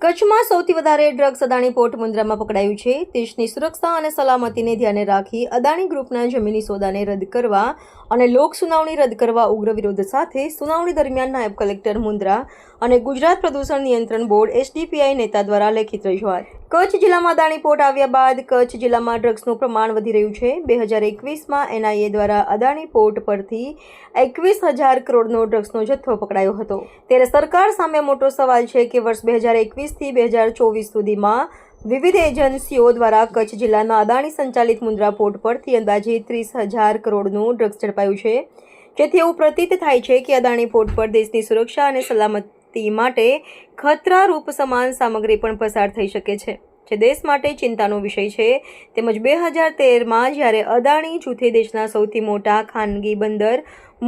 કચ્છમાં સૌથી વધારે ડ્રગ્સ અદાણી પોર્ટ મુન્દ્રામાં પકડાયું છે। દેશની સુરક્ષા અને સલામતીને ધ્યાને રાખી અદાણી ગ્રુપના જમીની સોદાને રદ કરવા અને લોક સુનાવણી રદ કરવા ઉગ્ર વિરોધ સાથે સુનાવણી દરમિયાન નાયબ કલેક્ટર મુન્દ્રા અને ગુજરાત પ્રદૂષણ નિયંત્રણ બોર્ડ SDPI નેતા દ્વારા લેખિત રજૂઆત। કચ્છ જિલ્લામાં અદાણી પોર્ટ આવ્યા બાદ કચ્છ જિલ્લામાં ડ્રગ્સનું પ્રમાણ વધી રહ્યું છે। 2021માં NIA દ્વારા અદાણી પોર્ટ પરથી 21,000 કરોડનો ડ્રગ્સનો જથ્થો પકડાયો હતો। ત્યારે સરકાર સામે મોટો સવાલ છે કે વર્ષ 2021થી 2024 સુધીમાં વિવિધ એજન્સીઓ દ્વારા કચ્છ જિલ્લાના અદાણી સંચાલિત મુન્દ્રા પોર્ટ પરથી અંદાજે 30,000 કરોડનું ડ્રગ્સ ઝડપાયું છે, જેથી એવું પ્રતીત થાય છે કે અદાણી પોર્ટ પર દેશની સુરક્ષા અને સલામતી માટે ખતરારૂપ સમાન સામગ્રી પણ પસાર થઈ શકે છે, જે દેશ માટે ચિંતાનો વિષય છે। તેમજ 2013માં જ્યારે અદાણી જૂથે દેશના સૌથી મોટા ખાનગી બંદર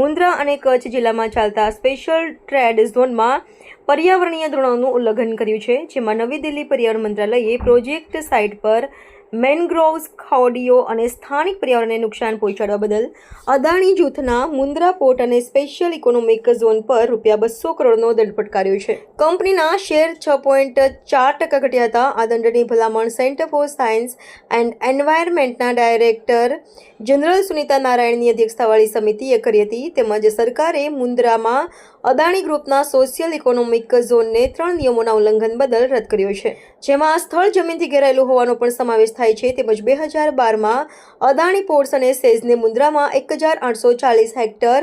મુન્દ્રા અને કચ્છ જિલ્લામાં ચાલતા સ્પેશિયલ ટ્રેડ ઝોનમાં પર્યાવરણીય ધોરણોનું ઉલ્લંઘન કર્યું છે, જેમાં નવી દિલ્હી પર્યાવરણ મંત્રાલયે પ્રોજેક્ટ સાઇટ પર મેનગ્રોવ્સ, ખાડીઓ અને સ્થાનિક પર્યાવરણને નુકસાન પહોંચાડવા બદલ અદાણી જૂથના મુન્દ્રા પોર્ટ અને સ્પેશિયલ ઇકોનોમિક ઝોન પર ₹200 કરોડનો દંડ ફટકાર્યો છે। કંપનીના શેર 6.4% ઘટ્યા હતા। આ દંડની ભલામણ સેન્ટર ફોર સાયન્સ એન્ડ એન્વાયરમેન્ટના ડાયરેક્ટર જનરલ સુનીતા નારાયણની અધ્યક્ષતાવાળી સમિતિએ કરી હતી। તેમજ સરકારે મુન્દ્રામાં અદાણી ગ્રુપના સોશિયલ ઇકોનોમિક ઝોનને 3 નિયમોના ઉલ્લંઘન બદલ રદ કર્યો છે, જેમાં સ્થળ જમીનથી ઘેરાયેલું હોવાનો પણ સમાવેશ થાય છે। તેમજ 2012માં અદાણી પોર્ટ્સ અને સેઝને મુન્દ્રામાં 1,840 હેક્ટર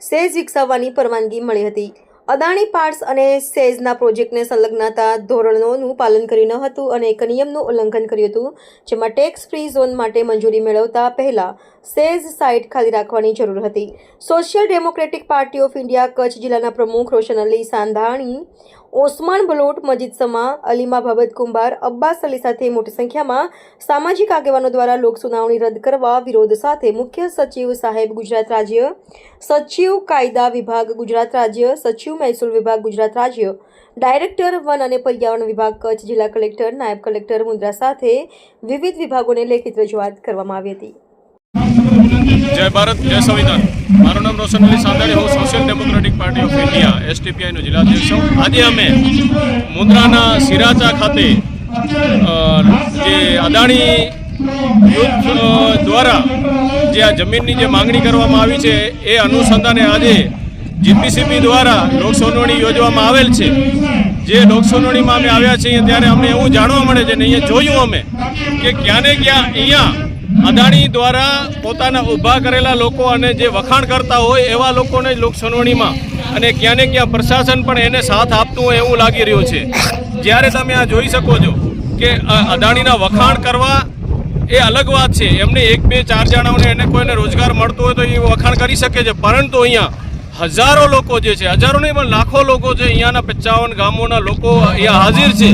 સેઝ વિકસાવવાની પરવાનગી મળી હતી। અદાણી પાર્ટ્સ અને સેઝના પ્રોજેક્ટને સંલગ્નતા ધોરણોનું પાલન કર્યું ન હતું અને એક નિયમનું ઉલ્લંઘન કર્યું હતું, જેમાં ટેક્સ ફ્રી ઝોન માટે મંજૂરી મેળવતા પહેલા સેઝ સાઇટ ખાલી રાખવાની જરૂર હતી। Social Democratic Party of India Kutch જિલ્લાના પ્રમુખ રોશન અલી સાંધાણી, ઓસમાન બલોટ, મજીદ સમા, અલીમા બાબત કુંભાર, અબ્બાસ અલી સાથે મોટી સંખ્યામાં સામાજિક આગેવાનો દ્વારા લોક સુનાવણી રદ કરવા વિરોધ સાથે મુખ્ય સચિવ સાહેબ ગુજરાત રાજ્ય, સચિવ કાયદા વિભાગ ગુજરાત રાજ્ય, સચિવ મહેસૂલ વિભાગ ગુજરાત રાજ્ય, ડાયરેક્ટર વન અને પર્યાવરણ વિભાગ કચ્છ, જિલ્લા કલેક્ટર, નાયબ કલેક્ટર મુન્દ્રા સાથે વિવિધ વિભાગોને લેખિત રજૂઆત કરવામાં આવી હતી। જય ભારત, જય સંવિધાન। મારું નામ રોશન અલી સાંધાણી, હું Social Democratic Party of India SDPIનો જિલ્લા અધ્યક્ષ છું। આજે અમે મુન્દ્રાના સિરાચા ખાતે જે અદાણી ગ્રુપ દ્વારા જે આ જમીનની જે માંગણી કરવામાં આવી છે એ અનુસંધાને આજે GPCB દ્વારા લોક સુનાવણી યોજવામાં આવેલ છે। જે લોક સુનાવણીમાં અમે આવ્યા છીએ ત્યારે અમને એવું જાણવા મળે છે ને અહીંયા જોયું અમે કે ક્યાં ને ક્યાં અહીંયા અદાણી દ્વારા પોતાના ઊભા કરેલા લોકો અને જે વખાણ કરતા હોય એવા લોકોને લોક સુનાવણીમાં અને ક્યાં ને ક્યાં પ્રશાસન પણ એને સાથ આપતું હોય એવું લાગી રહ્યું છે। જ્યારે તમે આ જોઈ શકો છો કે અદાણીના વખાણ કરવા એ અલગ વાત છે, એમને 1, 2, 4 જણાઓને એને કોઈને રોજગાર મળતો હોય તો એ વખાણ કરી શકે છે, પરંતુ અહીંયા હજારો લોકો જે છે, હજારો નહીં પણ લાખો લોકો છે, અહીંયાના 55 ગામોના લોકો અહીંયા હાજર છે,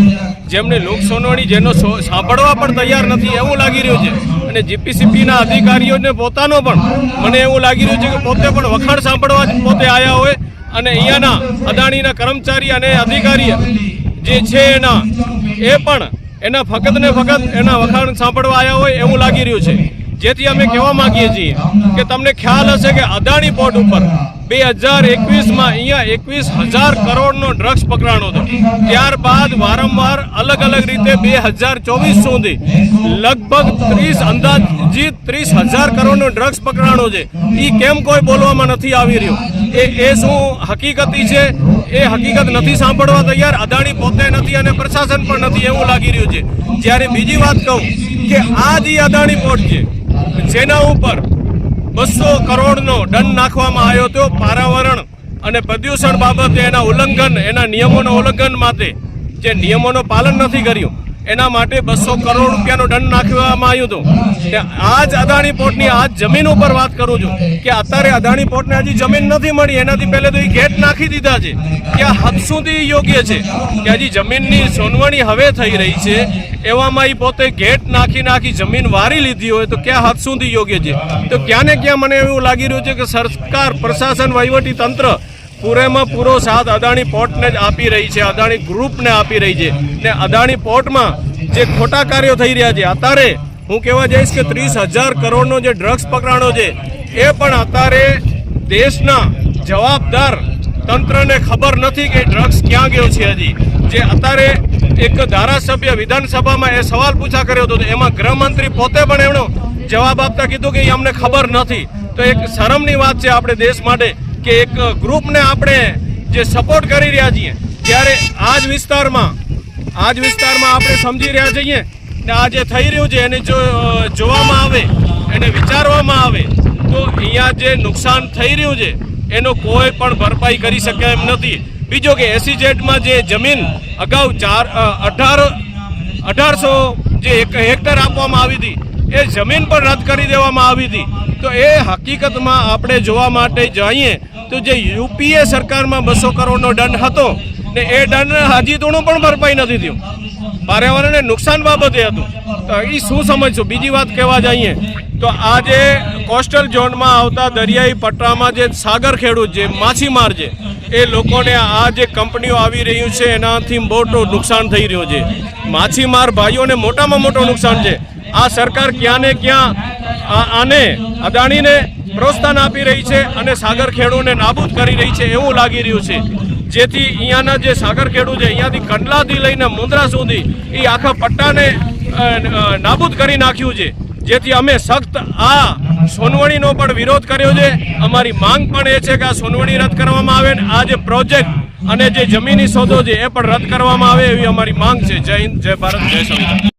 જેમને લોક સુનાવણી જેનો સાંભળવા પણ તૈયાર નથી એવું લાગી રહ્યું છે। અને GPCBના અધિકારીઓને પોતાનો પણ મને એવું લાગી રહ્યું છે કે પોતે પણ વખાણ સાંભળવા જ પોતે આવ્યા હોય અને અહીંયાના અદાણીના કર્મચારી અને અધિકારી જે છે એના એ પણ એના ફક્ત ને ફક્ત એના વખાણ સાંભળવા આવ્યા હોય એવું લાગી રહ્યું છે। જેથી અમે કહેવા માંગીએ છીએ કે તમને ખ્યાલ હશે કે અદાણી પોર્ટ ઉપર 2021માં અહીંયા 21,000 કરોડનો ડ્રગ્સ પકડાણો હતો। ત્યારબાદ વારંવાર અલગ અલગ રીતે 2024 સુધી લગભગ અંદાજિત 30,000 કરોડનો ડ્રગ્સ પકડાણો છે। એ કેમ કોઈ બોલવામાં નથી આવી રહ્યું? એ શું હકીકતી છે? એ હકીકત નથી સાંભળવા તૈયાર, અદાણી પોતે નથી અને પ્રશાસન પણ નથી એવું લાગી રહ્યું છે। જ્યારે બીજી વાત કહું કે આ જે અદાણી પોર્ટ છે જેના ઉપર 200 કરોડનો દંડ નાખવામાં આવ્યો હતો પર્યાવરણ અને પ્રદૂષણ બાબતે એના ઉલ્લંઘન, એના નિયમોના ઉલ્લંઘન માટે જે નિયમોનું પાલન નથી કર્યું એના માટે 200 કરોડ રૂપિયાનો દંડ નાખવામાં આવ્યો હતો। આ જ અદાણી પોર્ટની આ જમીન ઉપર વાત કરું છું કે અત્યારે અદાણી પોર્ટને હજી જમીન નથી મળી, એનાથી પહેલે તો એ ગેટ નાખી દીધા છે કે આ હદ સુધી યોગ્ય છે કે હજી જમીનની સુનાવણી હવે થઈ રહી છે, એવામાં એ પોતે ગેટ નાખી જમીન વારી લીધી હોય તો ક્યાં હદ સુધી યોગ્ય છે? તો ક્યાં ને ક્યાં મને એવું લાગી રહ્યું છે કે સરકાર, પ્રશાસન, વહીવટી તંત્ર પૂરેમાં પૂરો સાથ અદાણી પોર્ટને જ આપી રહી છે, અદાણી ગ્રુપને આપી રહી છે ને અદાણી પોર્ટમાં જે ખોટા કાર્યો થઈ રહ્યા છે અત્યારે હું કહેવા જઈશ કે 30,000 કરોડનો જે ડ્રગ્સ પકડાણો છે એ પણ અત્યારે દેશના જવાબદાર તંત્રને ખબર નથી કે ડ્રગ્સ ક્યાં ગયો છે। હજી જે અત્યારે એક ધારાસભ્ય વિધાનસભામાં એ સવાલ પૂછા કર્યો હતો, એમાં ગૃહમંત્રી પોતે પણ એમનો જવાબ આપતા કીધું કે અમને ખબર નથી. તો એક શરમની વાત છે આપણે દેશ માટે કે એક ગ્રુપને આપણે જે સપોર્ટ કરી રહ્યા છીએ, ત્યારે આ જ વિસ્તારમાં આપણે સમજી રહ્યા છીએ ને આ જે થઈ રહ્યું છે એને જો જોવામાં આવે, એને વિચારવામાં આવે તો અહીંયા જે નુકસાન થઈ રહ્યું છે એનો કોઈ પણ ભરપાઈ કરી શકે એમ નથી. બીજો કે SEZમાં જે જમીન અગાઉ 1800 જે હેક્ટર આપવામાં આવી હતી એ જમીન પણ રદ કરી દેવામાં આવી હતી. તો એ હકીકતમાં આપણે જોવા માટે જઈએ તો જે UPA સરકારમાં 200 કરોડનો દંડ હતો ને એ દંડ હજી થોડું પણ ભરપાઈ નથી થયું. પર્યાવરણને નુકસાન બાબતે હતું. તો એ શું સમજશું? બીજી વાત કહેવા જઈએ તો આ જે કોસ્ટલ ઝોનમાં આવતા દરિયાઈ પટ્ટામાં જે સાગર ખેડૂત છે, માછીમાર છે, એ લોકોને આ જે કંપનીઓ આવી રહ્યું છે એનાથી મોટું નુકસાન થઈ રહ્યું છે. માછીમાર ભાઈઓને મોટામાં મોટું નુકસાન છે. આ સરકાર ક્યાં ને ક્યાં આને અદાણીને પ્રોત્સાહન આપી રહી છે અને સાગર ખેડૂતને નાબૂદ કરી રહી છે એવું લાગી રહ્યું છે. જેથી અહીંયાના જે સાગર ખેડૂત છે, અહીંયાથી કંડલાથી લઈને મુંદ્રા સુધી એ આખા પટ્ટાને નાબૂદ કરી નાખ્યું છે. જેથી અમે સખ્ત આ સોનવણીનો પણ વિરોધ કર્યો છે. અમારી માંગ પણ એ છે કે આ સોનવણી રદ કરવામાં આવે ને આ જે પ્રોજેક્ટ અને જે જમીની સોદો છે એ પણ રદ કરવામાં આવે એવી અમારી માંગ છે. જય હિન્દ, જય ભારત, જય સંવિધાન.